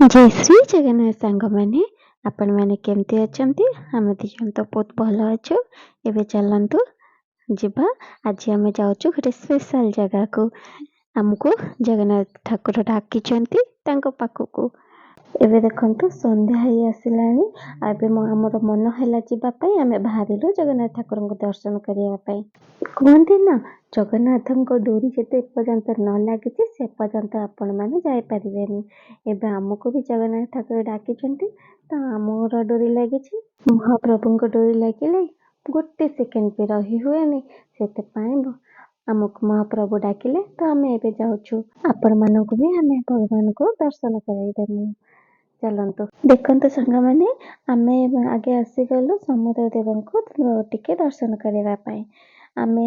जय श्री जगन्नाथ सांग मैंने आपण मैंने केमती अछंती आमे दी जन तो बहुत भलो अछु। एबे चलंतु जिबा आज आमे जाउछु गोटे स्पेशल जगह को। हमको जगन्नाथ ठाकुर डाकिचंती तांको पाखको। एबे देखंतु संध्या ही आसिलानी आबे हमर मन हैला जिबा पई आमे बाहरिलु जगन्नाथ ठाकुर को दर्शन करिया पई। कहते ना जगन्नाथ डोरी जिते पर्यंत न लगी से पर्यंत आपण मैंने जापरेनि। एबे आमको भी जगन्नाथ ठाकुर डाकी तो आमर डोरी लगी महाप्रभु डोरी लगे गोटे सेकेंड भी रही हुए से आमको महाप्रभु डाकिले तो आम एबे जाऊँ आपण मानक भी आम भगवान को दर्शन कराइदेमु। चलतु देखते सांग मैंने आम आगे आसीगलु समुद्र देव को टिके दर्शन करने। आमे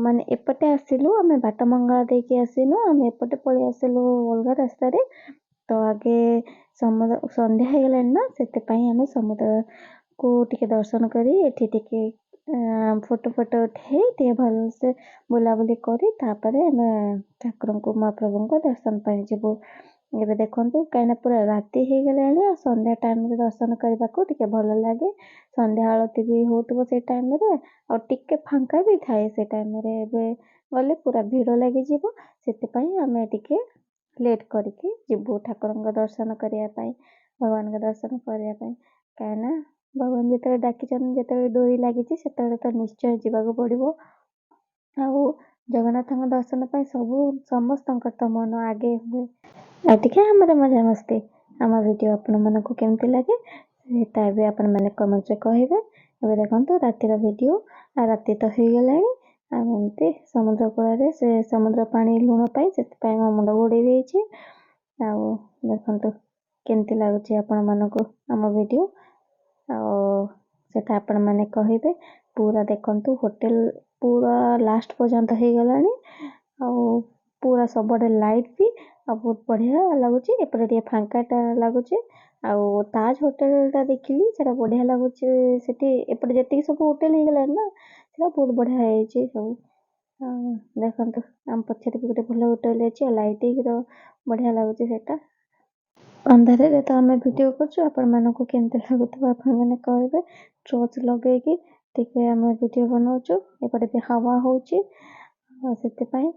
माने एपटे आसिलु आमे बाट मंगला देके आसिलु आमे एपटे पळी आसिलु अलगा रास्ता रे। तो आगे समुद्र संध्या हो गला ना से आमे समुद्र को टिके दर्शन करी एठी टिके फोटो फोटो उठे टे भल से बुलाबुली करी तापरे आमे ठाकुर को महाप्रभु को दर्शन पाई जेबो। एबे देखंतु काइना पूरा राति हो गलानी संध्या टाइम रे दर्शन करबा को टिके भल लागे। संध्या आरती भी होतबो से टाइम रे और टिके फांका भी थाए से टाइम रे। एबे गले पूरा भीड़ लगी जीवो सेते पई आमे टिके लेट करके जीवो ठाकुर को दर्शन करिया पई भगवान का दर्शन करिया पई। काइना भगवान जेते डाकी चन जेते डोरी लागि छि सेते तो निश्चय जीवा को पड़िबो। आउ जगन्नाथ दर्शन पई सब समस्त तो मन आगे हुए। आटिके हमरे मजा मस्ती आम वीडियो आपण मानक केमती लगे सेटा भी आपण माने कमेंट रे कहिबे। एबे देखंतु रातिर वीडियो राति तो हो गलानी आम एमती समुद्र कूल से समुद्र पानी लुण पाई से मुंड घोड़े देछि। आउ देखंतु केमती लागुछि आपण मानक आम वीडियो आउ सेटा आपण माने कहिबे। पूरा देखंतु होटल पूरा लास्ट पर्यंत हो गलानी आउ पूरा सबडे लाइट भी बहुत बढ़िया लगुच एपटे फांकाटा लगुच। आउ ताज होटल टा देखिली सेटा बढ़िया लगुच सेठी एपटे जति सब होटल हो गला ना सेटा बहुत बढ़िया है सब। देखंतु हम पछरे भी गोटे भल होटल अछि लाइट बढ़िया लगुच सेटा। अंधारे रे तो हमें वीडियो करछु आपण मानको केमते लागुतबा आपण माने कहबे। टॉर्च लगे कि टिके हमें वीडियो बनाउछु एपटे भी हवा होउची सेते पई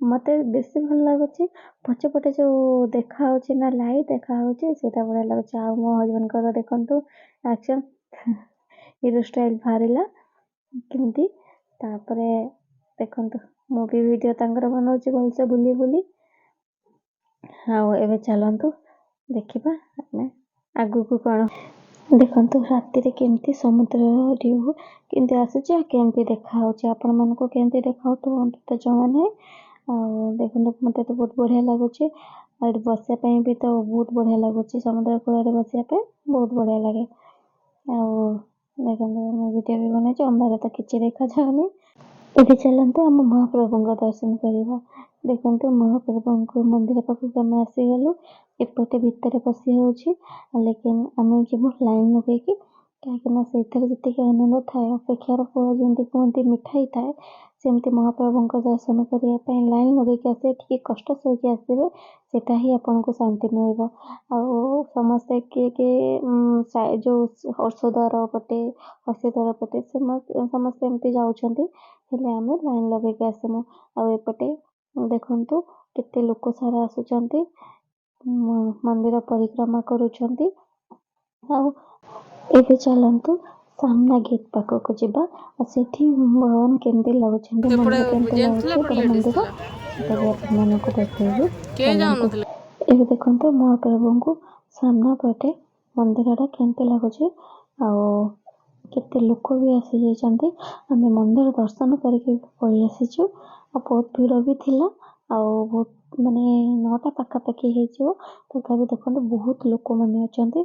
मते बेसी भल लागुची पछे पटे जो देखा होची ना लाइट देखा होची सेटा बड़ा लागुची। आ मो हस्बैंड को देखंतु एक्शन हीरो स्टाइल भारिला केमती तापरे देखंतु मो भी वीडियो तांगर बनाउची भल से बुली बुली। हां एबे चलंतु देखिबा हमें आगु को कोन देखंतु राति रे केमती समुद्र व्यू केमती आसुची केमती देखा होची आपण मानको केमती देखा होतो तो जमा नै। देखो मत तो बहुत बढ़िया लगुच बसिया भी तो बहुत बढ़िया लगुच समुद्र कूल बसिया बहुत बढ़िया लगे। देखो वीडियो भी बने अंधारे तो किसी देखा जाऊनी। एबे चलते आम महाप्रभु का दर्शन करवा। देखते महाप्रभु मंदिर पाखक आम आसीगलु एपटे भितर पशि होची लेकिन आम जीव लाइन लगे कहीं से जी आनंद थाए अपेक्षार फल जमी कहते मिठाई थाए सेमती महाप्रभु दर्शन करने लाइन लगे आसे टे कष्ट सही आसवे सेटा ही आपन को शांति मिल। समस्ते किए किए जो औषधर पटे हसीद्वार पटे समस्ते एमती जाऊँगी आम लाइन लगे आसमु। आउपटे देखु केते लोक सारा आसुचंती मंदिर परिक्रमा करुछंती। एबे चलंतु सामना गेट पाखक जीवा सेठी भगवान केमती लगुछंती मंदिर केमती लगुछ बड़ मंदिर सेटा भी मानक देखैबे। चलंतु एबे देखंतु महाप्रभु को सामना पटे मंदिरटा केमती लगुछ आउ केते लोक भी आसी जाइछंती। आमे मंदिर दर्शन करके पळी आसीछु बहुत भीड़ भी थिला आउ बहुत माने 9टा पाखापाखि हेजिवो तथापि देखंतु बहुत लोक माने अछंती।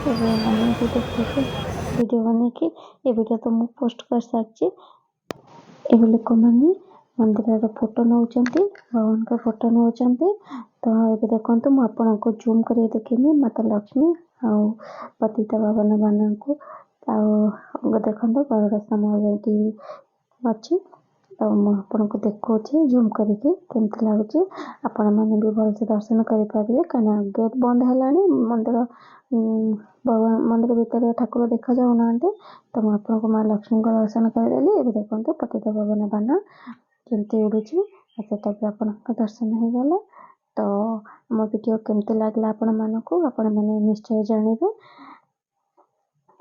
मैंने भी देखिए वीडियो बने कि ये वीडियो तो मुझे पोस्ट कर सारी ए लोक मैंने मंदिर फोटो नौकरी भगवान का फोटो नौकरी। तो ये देखो मुझे जूम कर देखनी माता लक्ष्मी आउ पतिता पावन मान को देखो गरुड़ समय अच्छी तो ମୁଁ ଆପଣଙ୍କୁ ଦେଖଉଛି ଜୁମ୍ କରିକି କେମିତି ଲାଗୁଛି। ଆପଣମାନେ ବି ଭଲସେ ଦର୍ଶନ କରିପାରିବେ କାହିଁକିନା ଗେଟ୍ ବନ୍ଦ ହେଲାଣି। ଭଗବାନ ମନ୍ଦିର ଭିତରେ ଠାକୁର ଦେଖାଯାଉନାହାନ୍ତି। ତ ମୁଁ ଆପଣଙ୍କୁ ମା ଲକ୍ଷ୍ମୀଙ୍କ ଦର୍ଶନ କରିଦେଲି। ଏବେ ଦେଖନ୍ତୁ ପତିତପାବନ ବାନା କେମିତି ଉଡ଼ୁଛି ଆଉ ସେଟା ବି ଆପଣଙ୍କ ଦର୍ଶନ ହେଇଗଲା। ତ ମୋ ଭିଡ଼ିଓ କେମିତି ଲାଗିଲା ଆପଣମାନଙ୍କୁ ଆପଣମାନେ ନିଶ୍ଚୟ ଜାଣିବେ।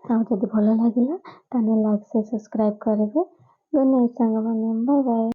ଆଉ ଯଦି ଭଲ ଲାଗିଲା ତାହେଲେ ଲାଇକ୍ ସେୟାର ସବସ୍କ୍ରାଇବ୍ କରିବେ। ଗୁଡ୍ ନାଇଟ୍ ସାଙ୍ଗମାନେ, ବାଏ ବାଏ।